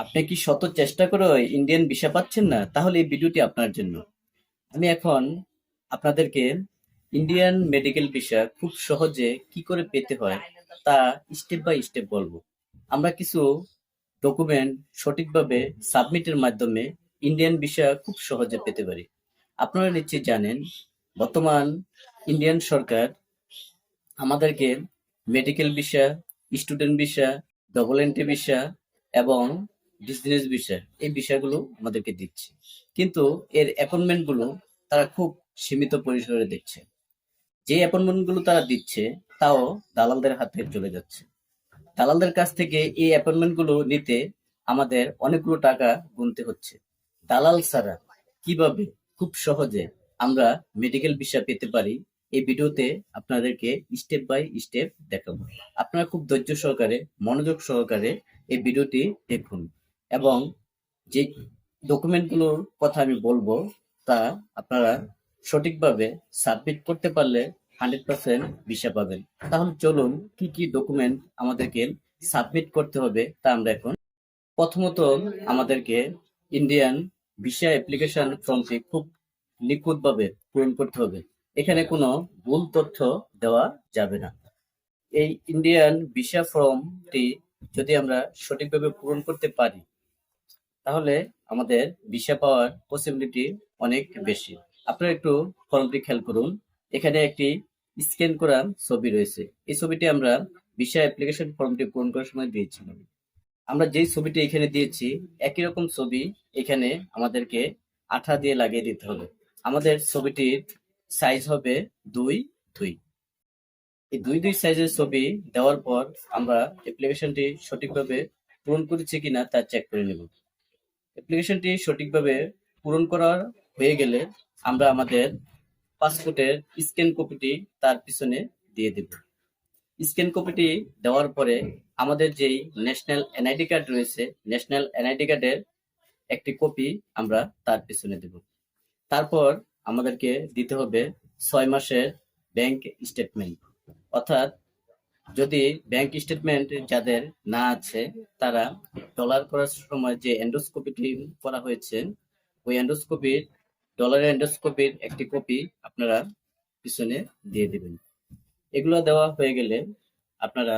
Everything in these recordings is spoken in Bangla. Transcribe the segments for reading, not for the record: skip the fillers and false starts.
আপনি কি শত চেষ্টা করেও ইন্ডিয়ান ভিসা পাচ্ছেন না? তাহলে এই ভিডিওটি আপনার জন্য। আমি এখন আপনাদেরকে ইন্ডিয়ান মেডিকেল ভিসা খুব সহজে কি করে পেতে হয় তা স্টেপ বাই স্টেপ বলবো। আমরা কিছু ডকুমেন্ট সঠিকভাবে সাবমিটের মাধ্যমে ইন্ডিয়ান ভিসা খুব সহজে পেতে পারি। আপনারা নিশ্চয়ই জানেন, বর্তমান ইন্ডিয়ান সরকার আমাদেরকে medical visa, student visa, double entry visa এবং বিজনেস ভিসা এই ভিসাগুলো আমাদেরকে দিচ্ছে। কিন্তু এর অ্যাপয়েন্টমেন্ট গুলো তারা খুব সীমিত পরিসরে দিচ্ছে। যে অ্যাপয়েন্টমেন্ট গুলো তারা দিচ্ছে তাও দালালদের হাতে চলে যাচ্ছে। দালালদের কাছ থেকে এই অ্যাপয়েন্টমেন্ট গুলো নিতে আমাদের অনেকগুলো টাকা গুনতে হচ্ছে। দালাল ছাড়া কিভাবে খুব সহজে আমরা মেডিকেল ভিসা পেতে পারি এই ভিডিওতে আপনাদেরকে স্টেপ বাই স্টেপ দেখাবো। আপনারা খুব ধৈর্য সহকারে, মনোযোগ সহকারে এই ভিডিওটি দেখুন এবং যে ডকুমেন্টগুলোর কথা আমি বলবো তা আপনারা সঠিকভাবে সাবমিট করতে পারলে 100% ভিসা পাবেন। তাহলে চলুন কি কি ডকুমেন্ট আমাদেরকে সাবমিট করতে হবে তা আমরা এখন। প্রথমত আমাদেরকে ইন্ডিয়ান ভিসা অ্যাপ্লিকেশন ফর্মটি খুব নিখুঁতভাবে পূরণ করতে হবে। এখানে কোনো ভুল তথ্য দেওয়া যাবে না। এই ইন্ডিয়ান ভিসা ফর্মটি যদি আমরা সঠিকভাবে পূরণ করতে পারি তাহলে আমাদের ভিসা পাওয়ার পসিবিলিটি অনেক বেশি। আপনারা একটু ফর্মটি খেয়াল করুন। এখানে একটি স্ক্যান করা ছবি রয়েছে। এই ছবিটি আমরা ভিসা অ্যাপ্লিকেশন ফর্মটি পূরণ করার সময় দিয়েছিলাম। আমরা যেই ছবিটি এখানে দিয়েছি একই রকম ছবি এখানে আমাদেরকে আঠা দিয়ে লাগিয়ে দিতে হবে। আমাদের ছবিটির সাইজ হবে 2:2। এই 2:2 সাইজের ছবি দেওয়ার পর আমরা অ্যাপ্লিকেশনটি সঠিকভাবে পূরণ করেছি কিনা তা চেক করে নেব। অ্যাপ্লিকেশনটি সঠিকভাবে পূরণ করা হয়ে গেলে আমরা আমাদের পাসপোর্টের স্ক্যান কপিটি তার পিছনে দিয়ে দেব। স্ক্যান কপিটি দেওয়ার পরে আমাদের যেই ন্যাশনাল এনআইডি কার্ড রয়েছে, ন্যাশনাল এনআইডি কার্ডের একটি কপি আমরা তার পিছনে দেব। তারপর আমাদেরকে দিতে হবে 6 মাসের ব্যাংক স্টেটমেন্ট। অর্থাৎ যদি ব্যাংক স্টেটমেন্ট যাদের না আছে তারা ডলার করার সময় যে এন্ডোস্কোপিটি করা হয়েছে ওই এন্ডোস্কোপির ডলারের এন্ডোস্কোপির একটি কপি আপনারা পিছনে দিয়ে দিবেন। এগুলো আপনারা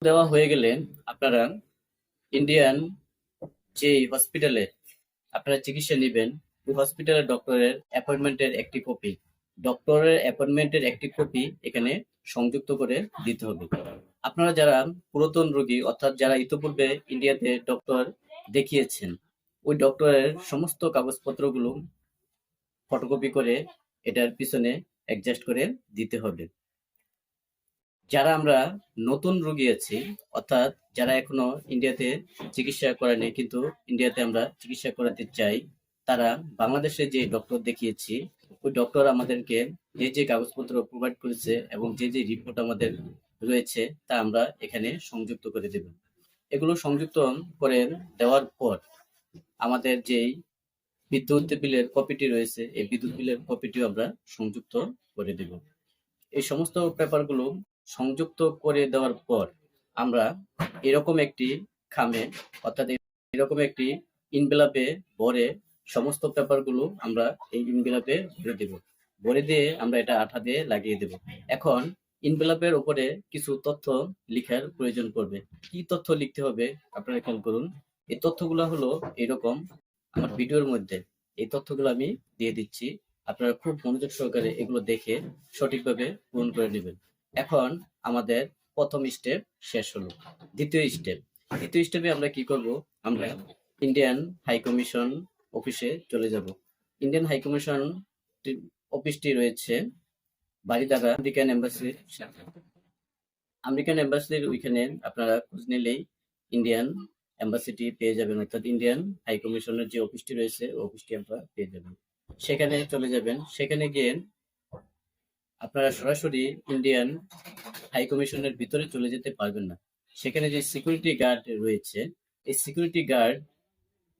দেওয়া হয়ে গেলে আপনারা ইন্ডিয়ান যে হসপিটালে আপনারা চিকিৎসা নেবেন ওই হসপিটালের ডক্টরের অ্যাপয়েন্টমেন্টের একটি কপি এখানে সংযুক্ত করে দিতে হবে। আপনারা যারা পুরাতন রোগী অর্থাৎ যারা ইতোপূর্বে ইন্ডিয়াতে ডক্টর দেখিয়েছেন ওই ডক্টরের সমস্ত কাগজপত্রগুলো ফটোকপি করে এটার পিছনে অ্যাডজাস্ট করে দিতে হবে। যারা আমরা নতুন রোগী আছি অর্থাৎ যারা এখনো ইন্ডিয়াতে চিকিৎসা করেনি কিন্তু ইন্ডিয়াতে আমরা চিকিৎসা করাতে চাই তারা বাংলাদেশে যে ডক্টর দেখিয়েছি ওই ডক্টর আমাদেরকে যে যে কাগজপত্র প্রোভাইড করেছে এবং যে যে রিপোর্ট আমাদের রয়েছে তা আমরা এখানে সংযুক্ত করে দেব। এগুলো সংযুক্ত করে দেওয়ার পর আমাদের যেই বিদ্যুৎ বিলের কপিটি রয়েছে এই বিদ্যুৎ বিলের কপিটিও আমরা সংযুক্ত করে দেব। এই সমস্ত পেপারগুলো সংযুক্ত করে দেওয়ার পর আমরা এরকম একটি খামে অর্থাৎ এরকম একটি ইনভেলপে ভরে সমস্ত পেপারগুলো আমরা এই ইনভেলপে ভরে দেব। ভরে দিয়ে আমরা এটা আঠা দিয়ে লাগিয়ে দেব। এখন ইনভেলপের উপরে কিছু তথ্য লেখার প্রয়োজন পড়বে। কি তথ্য লিখতে হবে আপনারা খেয়াল করুন। এই তথ্যগুলো হলো এরকম। আমার ভিডিওর মধ্যে এই তথ্যগুলো আমি দিয়ে দিচ্ছি। আপনারা খুব মনোযোগ সহকারে এগুলো দেখে সঠিকভাবে পূরণ করে নেবেন। এখন আমাদের প্রথম স্টেপ শেষ হলো। দ্বিতীয় স্টেপে আমরা কি করব? আমরা ইন্ডিয়ান হাই কমিশন অফিসে চলে যাব। ইন্ডিয়ান হাই কমিশন অফিসটি রয়েছে বারিধারা আমেরিকান এম্বাসির ওইখানে আপনারা খোঁজ নিলেই ইন্ডিয়ান এম্বাসিটি পেয়ে যাবেন অর্থাৎ ইন্ডিয়ান হাই কমিশনের যে অফিসটি রয়েছে ওই অফিসটি আপনারা পেয়ে যাবেন। সেখানে চলে যাবেন। সেখানে গিয়ে আপনারা সরাসরি ইন্ডিয়ান হাই কমিশনের ভিতরে চলে যেতে পারবেন না। সেখানে যে সিকিউরিটি গার্ড রয়েছে এই সিকিউরিটি গার্ড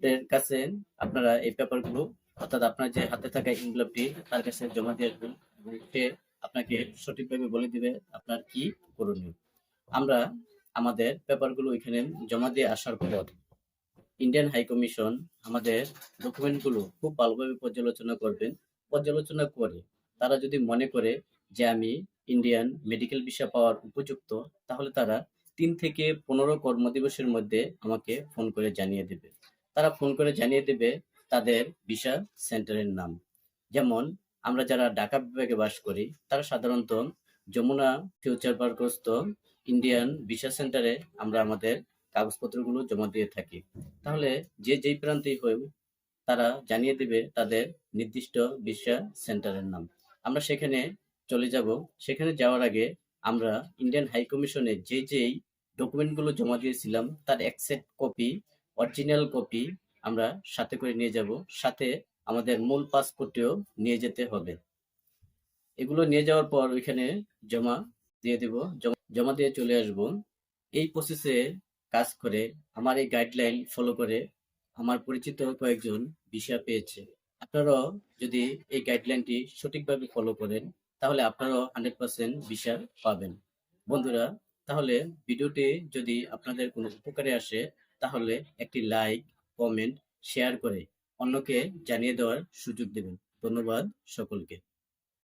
এর কাছে আপনারা এই পেপারগুলো অর্থাৎ আপনার যে হাতে থাকা এনভেলপটি তার কাছে জমা দিয়ে আসবেন এবং সে আপনাকে সঠিকভাবে বলে দিবে আপনার কি করণীয়। আমরা আমাদের পেপারগুলো ওইখানে জমা দিয়ে আসার পর ইন্ডিয়ান হাই কমিশন আমাদের ডকুমেন্টগুলো খুব ভালোভাবে পর্যালোচনা করে তারা যদি মনে করে যে আমি ইন্ডিয়ান মেডিকেল ভিসা পাওয়ার উপযুক্ত, তাহলে তারা 3 থেকে 15 কর্মদিবসের মধ্যে আমাকে ফোন করে জানিয়ে দেবে। তারা ফোন করে জানিয়ে দেবে তাদের ভিসা সেন্টারের নাম। যেমন আমরা যারা ঢাকা বিভাগে বাস করি তারা সাধারণত যমুনা ফিউচার পার্কস্থ ইন্ডিয়ান ভিসা সেন্টারে আমরা আমাদের কাগজপত্রগুলো জমা দিয়ে থাকি। তাহলে যে যেই প্রান্তেই হোক তারা জানিয়ে দিবে তাদের নির্দিষ্ট ভিসা সেন্টারের নাম। আমরা সেখানে চলে যাব। সেখানে যাওয়ার আগে আমরা ইন্ডিয়ান হাই কমিশনে যেই ডকুমেন্টগুলো জমা দিয়েছিলাম তার এক সেট কপি, অরিজিনাল কপি আমরা সাথে করে নিয়ে যাব। সাথে আমাদের মূল পাসপোর্টটিও নিয়ে যেতে হবে। এগুলো নিয়ে যাওয়ার পর ওইখানে জমা দিয়ে দিব। জমা দিয়ে চলে আসব। এই প্রসেসে কাজ করে আমার এই গাইডলাইন ফলো করে আমার পরিচিত কয়েকজন ভিসা পেয়েছে। আপনারাও যদি এই গাইডলাইনটি সঠিকভাবে ফলো করেন তাহলে আপনারাও 100% ভিসা পাবেন। বন্ধুরা, তাহলে ভিডিওটি যদি আপনাদের কোনো উপকারে আসে তাহলে একটি লাইক, কমেন্ট, শেয়ার করে অন্যকে জানিয়ে দেওয়ার সুযোগ দেবেন। ধন্যবাদ সকলকে।